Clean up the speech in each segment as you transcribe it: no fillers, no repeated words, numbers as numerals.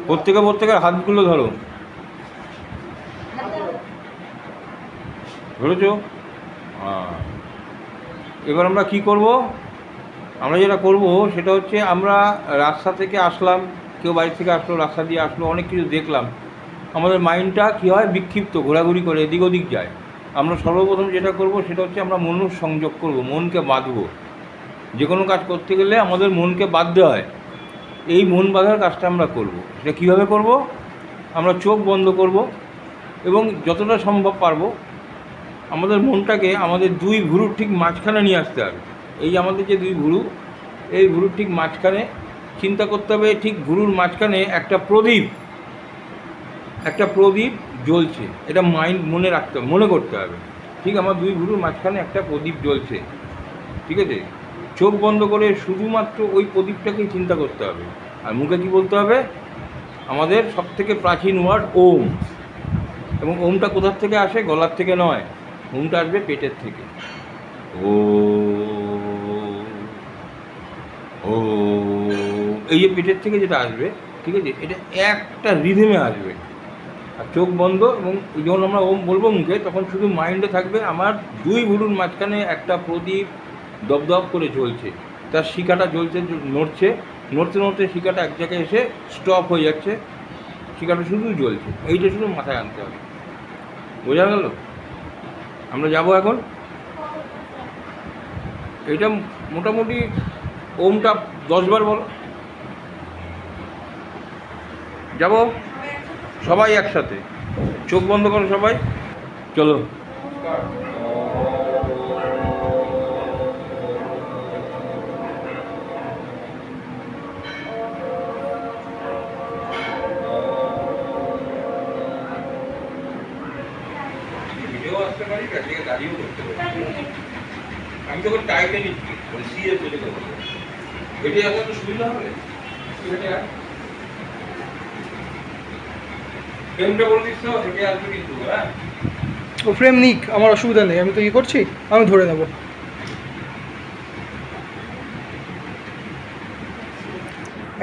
প্রত্যেকের হাতগুলো ধরো, ধরেছো? হ্যাঁ, এবার আমরা কি করব? আমরা যেটা করব সেটা হচ্ছে, আমরা রাস্তা থেকে আসলাম, কেউ বাড়ি থেকে আসলো, রাস্তা দিয়ে আসলো, অনেক কিছু দেখলাম, আমাদের মাইন্ডটা কী হয়, বিক্ষিপ্ত, ঘোরাঘুরি করে এদিক ওদিক যায়। আমরা সর্বপ্রথম যেটা করব সেটা হচ্ছে আমরা মনের সংযোগ করব, মনকে বাঁধবো। যে কোনো কাজ করতে গেলে আমাদের মনকে বাঁধতে হয়। এই মন বাঁধার কাজটা আমরা করব। সেটা কীভাবে করব? আমরা চোখ বন্ধ করব এবং যতটা সম্ভব পারবো আমাদের মনটাকে আমাদের দুই ভুরুর ঠিক মাঝখানে নিয়ে আসতে হবে। এই আমাদের যে দুই ভুরু, এই ভুরুর ঠিক মাঝখানে চিন্তা করতে হবে, ঠিক ভুরুর মাঝখানে একটা প্রদীপ জ্বলছে। এটা মনে রাখতে হবে, মনে করতে হবে। ঠিক আমার দুই ভুরুর মাঝখানে একটা প্রদীপ জ্বলছে, ঠিক আছে? চোখ বন্ধ করে শুধুমাত্র ওই প্রদীপটাকেই চিন্তা করতে হবে। আর মুখে কী বলতে হবে? আমাদের সবথেকে প্রাচীন ওয়ার্ড ওম। এবং ওমটা কোথার থেকে আসে? গলার থেকে নয়, ওমটা আসবে পেটের থেকে। ও ও এই যে পেটের থেকে যেটা আসবে, ঠিক আছে, এটা একটা রিদমে আসবে। আর চোখ বন্ধ, এবং যখন আমরা ওম বলবো মুখে, তখন শুধু মাইন্ডে থাকবে আমার দুই ভুরুর মাঝখানে একটা প্রদীপ দপদপ করে জ্বলছে, তার শিখাটা জ্বলছে, নড়ছে, নড়তে নড়তে শিখাটা এক জায়গায় এসে স্টপ হয়ে যাচ্ছে, শিখাটা শুধু জ্বলছে। এইটা শুধু মাথায় আনতে হবে। বোঝা গেল? আমরা যাব এখন। এইটা মোটামুটি ওমটা 10 বার বলো। যাব সবাই একসাথে, চোখ বন্ধ করো সবাই, চলো। ভিডিও আসতে পারি, গাড়িও করতে পারি। আমি তোকে টাইটে নিচ্ছি, সিএস বলে দেবো, হেঁটে আসা তো সুবিধা হবে। হেঁটে আস, ফ্রেমটা বলে দিচ্ছ, হেঁটে আসবে কিন্তু। হ্যাঁ, ও ফ্রেম নিক, আমার অসুবিধা নেই, আমি তো ইয়ে করছি, আমি ধরে নেব।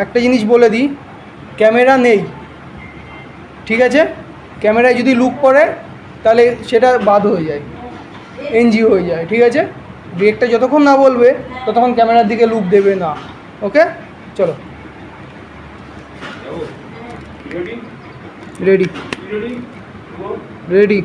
একটা জিনিস বলে দিই, ক্যামেরা নেই, ঠিক আছে? ক্যামেরায় যদি লুক পড়ে তাহলে সেটা বাদ হয়ে যায়, এনজি হয়ে যায়, ঠিক আছে? ব্রেকটা যতক্ষণ না বলবে ততক্ষণ ক্যামেরার দিকে লুক দেবে না। ওকে, চলো। Ready ready.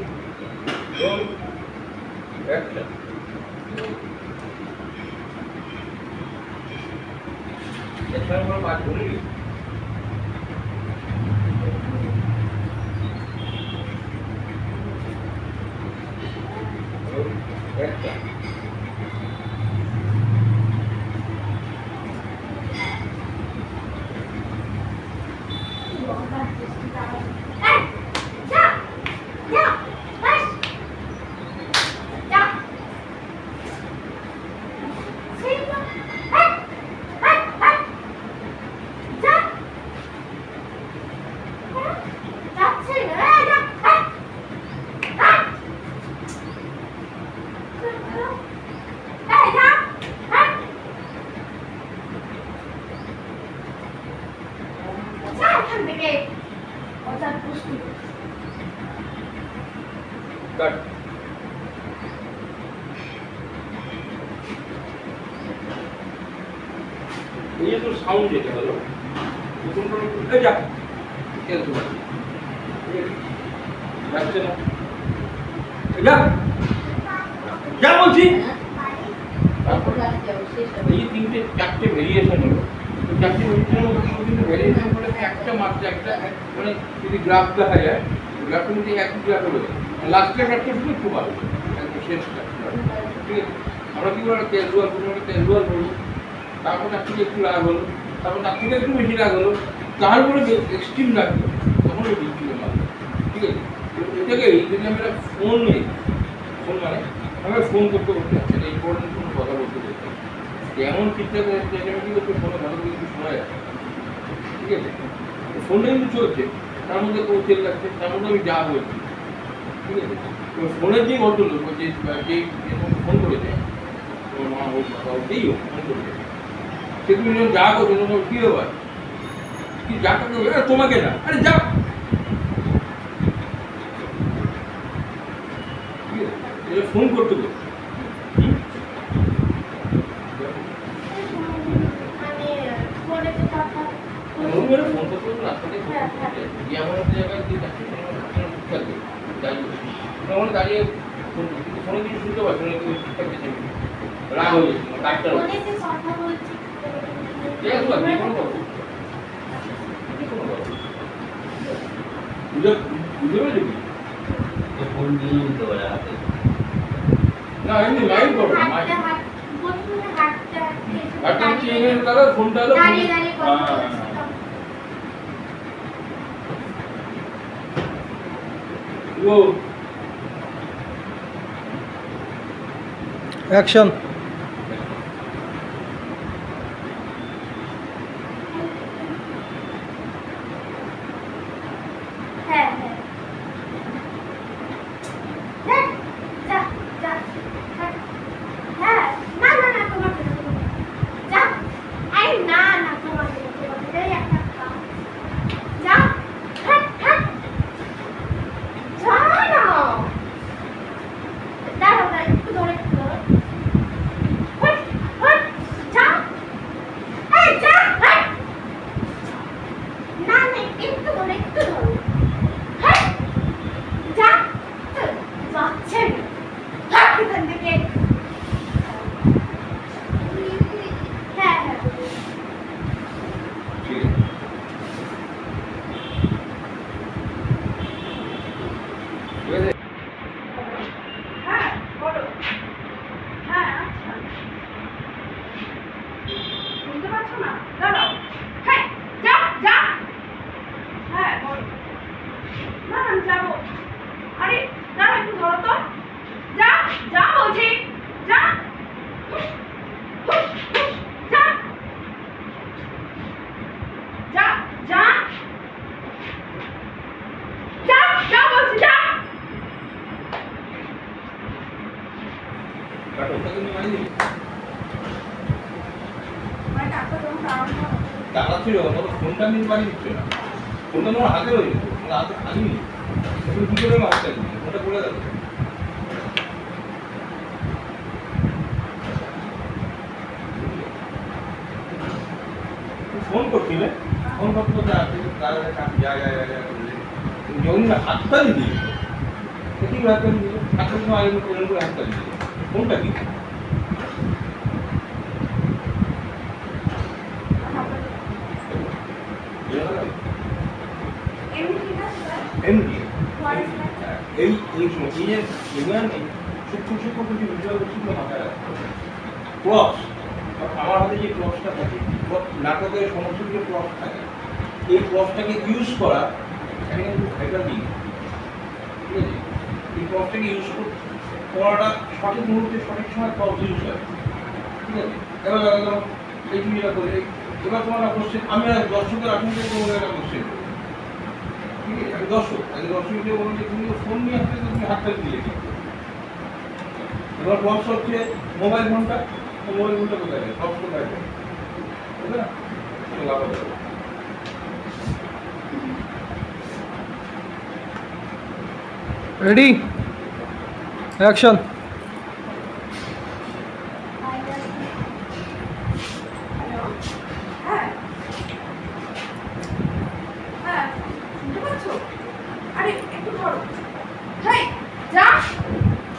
এই তো সাউন্ড যেটা হলো, যাচ্ছে না, যা বলছি। এই তিনটে চারটে ভেরিয়েশন হলো, চারটে ভেরিয়েশন করে একটা মাত্রা, একটা মানে যদি গ্রাফ দেখা যায়, গ্রাফের মধ্যে একই গ্রাফ হলো, লাস্টের গ্রাফটা শুধু একটু ভালো, একদম শেষটা, ঠিক আছে? আমরা কী বলবো? ক্যাজুয়াল, প্রথমে ক্যাজুয়াল বলবো, তারপর তার থেকে একটু রাগ হলো, তারপর তার থেকে একটু বেশি রাগ হলো, তারপরে এক্সট্রিম রাগ হলো, তখন ওই বিক্রির মাল, ঠিক আছে? এটাকেই যদি আমরা ফোন নিই, ফোন মানে আমরা ফোন করতে করতে যাচ্ছি, এই ইম্পর্টেন্ট কোনো কথা বলতে করতে, এমন ঠিকঠাক চেঁচামেচি করতে ফোনে ভালো করে কিছু শোনা যায়, ঠিক আছে? ফোনটা কিন্তু চলছে, তার মধ্যে তেল লাগছে, তার মধ্যে আমি যা বলছি, ঠিক আছে? ফোনের যে ভদ্রলোক, যে ফোন করেছে, তোমার মা হোক, বাবা হোক, যেই হোক, ফোন করেছে, সে তুমি যখন যা করছো তখন কী ব্যাপার, কি যা কাকে বলে, "আরে তোমাকে না, আরে যা।" ঠিক আছে? এটা ফোন করতে বল। হুম? আমি ফোনে তো কথা ফোন করে ফোন করতে বল, রাস্তাতে ফোন করতে বল। যে এমন একটা জায়গায় তুই যাচ্ছিস, সেখানে চুপ থাকবে। দাঁড়িয়ে ওখানে দাঁড়িয়ে ফোন করবি। কিন্তু ফোনে কিছু শুনতে পাচ্ছ না, তুমি চুপ থাকবে সেখানে। রাগ হয়ে যাচ্ছে, ডাক্তার ফোনে যে কথা বলছি ঠিক আছে, যে কোনো কথা। যে কোনো কথা। বুঝতে পেরেছো কি? ফোন নিয়ে নিতে পারে হাতে। না, এমনি লাইভ করো। হাঁটতে হাঁটতে প্রথমে হাঁটতে একটা চেনের কারো ফোনটা হলো দাঁড়িয়ে দাঁড়িয়ে কথা হ্যাঁ। বলছিলাম। ও অ্যাকশন। হ্যাঁ হ্যাঁ হ্যাঁ, যা যা হ্যাঁ, হ্যাঁ না না না তোমাকে না, তোমাকে না। যা আরে না না তোমাকে না, তোমাকে না, এই একটা কাজ। যা হ্যাঁ হ্যাঁ যা না দাঁড়াও দাঁড়াও একটু ধরে একটু ধরে হট হট যা এই যা হট না না একটু ধরে একটু ধরে হট যা যাচ্ছে না থাক এখান থেকে হ্যাঁ হ্যাঁ ঠিক আছে। ঠিক আছে? হ্যাঁ বলো হ্যাঁ আচ্ছা শুনতে পাচ্ছ না দাঁড়াও হ্যাঁ যা যা হ্যাঁ বলো না না আমি যাবো আরে দাঁড়াও একটু ধরো তো যা যা বলছি যা হুস, হুস, হুস, যা যা যা যা যা বলছি যা কাটো, ওটাকে নিয়ে বাড়ি দিবি। মানে ডাক্তার যখন দাঁড়ানো টাকা ছিল, আমার ফোনটা নিয়ে বাড়ি দিচ্ছে না। ফোনটা তোমার হাতে রয়েছে, তোমার হাতে আনিনি। তুমি কি করে মারতে দিবি? ফোনটা পড়ে যাবে। তুমি ফোন করছিলে, ফোন করতে করতে আসতে যখন হাতটা দিবি, কি হাতটা দিবি? হাতটা তোমার আগে করে হাতটা দিবি। ফোনটা কি? এমনি ঠিক আছে স্যার এমনি What is এই এই সময় এই যে এগুলো নেই, সূক্ষ্ম সূক্ষ্ম কিছু বিষয়বস্তুগুলো মাথায় রাখতে হবে। ক্রস, আমার হাতে যে ক্রসটা থাকে, নাটকের সমস্ত কিছু ক্রস থাকে, এই ক্রসটাকে ইউজ করা এটা কিন্তু ভাইটাল দিক। ঠিক আছে? এই ক্রসটাকে ইউজ করাটা সঠিক মুহূর্তে সঠিক সময় ক্রস ইউজ হয়। ঠিক আছে? এবার ধরো এই জিনিসটা করে এবার তোমার কোশ্চেন, আমি আর দর্শকের আশঙ্কা তোমাদের একটা কোশ্চেন করবো। ঠিক আছে? আমি দর্শক, আমি দর্শককে বলুন যে তুমি ফোন নিয়ে আসলে তুমি হাতটা দিয়ে দিই। এবার বক্স হচ্ছে মোবাইল ফোনটা, মোবাইল ফোনটা কোথায় গেছে? বক্স কোথায় গেছে? বুঝলে না? তো লাভ হবে। Ready action. হ্যালো হ্যাঁ হ্যাঁ শুনতে পাচ্ছ আরে একটু ধরো হেই যা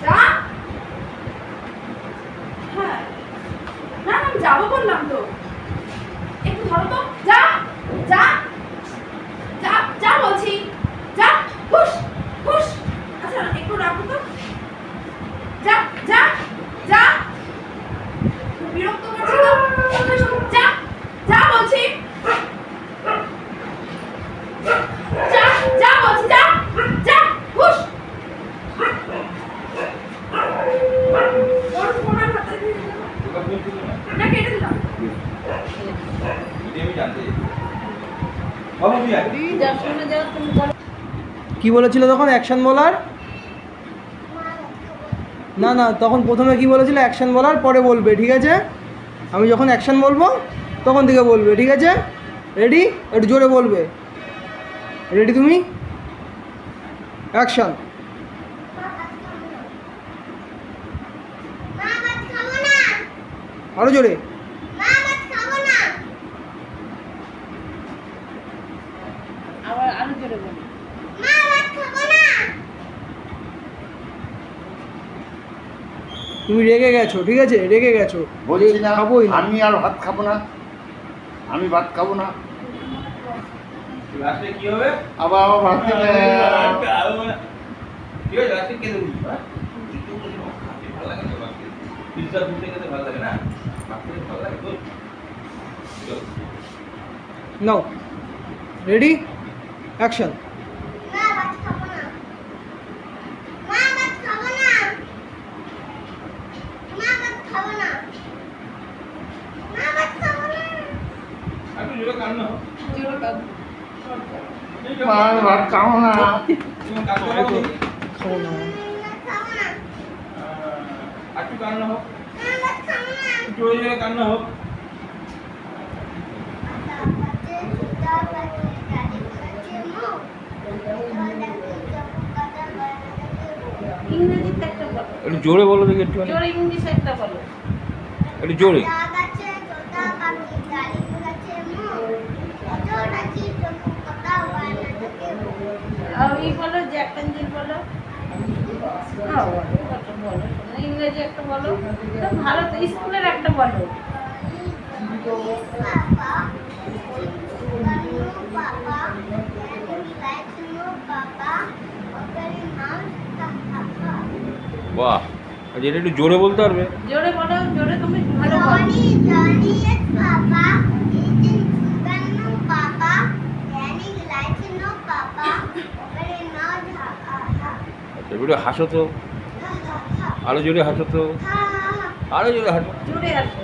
যা হ্যাঁ না না আমি যাবো বললাম তো একটু ধরো তো যা যা যা যা বলছি যা হুশ হুশ আচ্ছা একটু রাখো তো যা যা যা বিরক্ত করছি তো কথা শোনো। যা যা বলছি যা যা বলছি যা যা হুশ ওর ফোন আর হাতে দিয়ে দিলাম ওটা বলছিল না? না কেটে দিলাম যদি আমি জানতে চাই। বাবু তুই আয়। কি বলেছিল তখন অ্যাকশন বলার? না না, তখন প্রথমে কি বলেছিল? অ্যাকশন বলার পরে বলবে, ঠিক আছে? আমি যখন অ্যাকশন বলবো তখন থেকে বলবে, ঠিক আছে? রেডি? একটু জোরে বলবে। রেডি তুমি? অ্যাকশন। আরো জোরে। আবার আরো জোরে বল। তুমি রেগে গেছো, ঠিক আছে? রেগে গেছো। বলছি না খাবোই না। আমি আর ভাত খাবো না, আমি ভাত খাবো না। লাস্টে কি হবে? আবার আমার ভাত খেতে ঠিক আছে, লাস্টে কেঁদে উঠবি, হ্যাঁ? খেতে ভালো লাগে না ভাত খেতে? পিৎজা পিৎজা খেতে ভালো লাগে না? ভাত খেতে ভালো লাগে তো? চল। নাও। রেডি? অ্যাকশন। একটু জোরে কান্না হোক। জোরে কাঁদ। মা আমি ভাত খাবো না। তুমি কাঁদতে পারো দেখি? খাবো না। একটু কান্না হোক। একটু জোরে জোরে কান্না হোক। ইংরেজিতে একটা বলো। একটু জোরে বলো দেখি একটু। জোরে ইংলিশে একটা বলো। একটু জোরে। এই বলো জ্যাক এন্ড জিল বলো। একটা বলো। ইংরেজি একটা বলো। তো ভালো তো স্কুলের একটা বলো। বাহ, আচ্ছা এটা একটু জোরে বলতে পারবে? জোরে বলো, জোরে তুমি ভালো বলো। আচ্ছা একটু হাসো তো, আরো জোরে হাসো তো, আরো জোরে হাসো। জোরে আসো।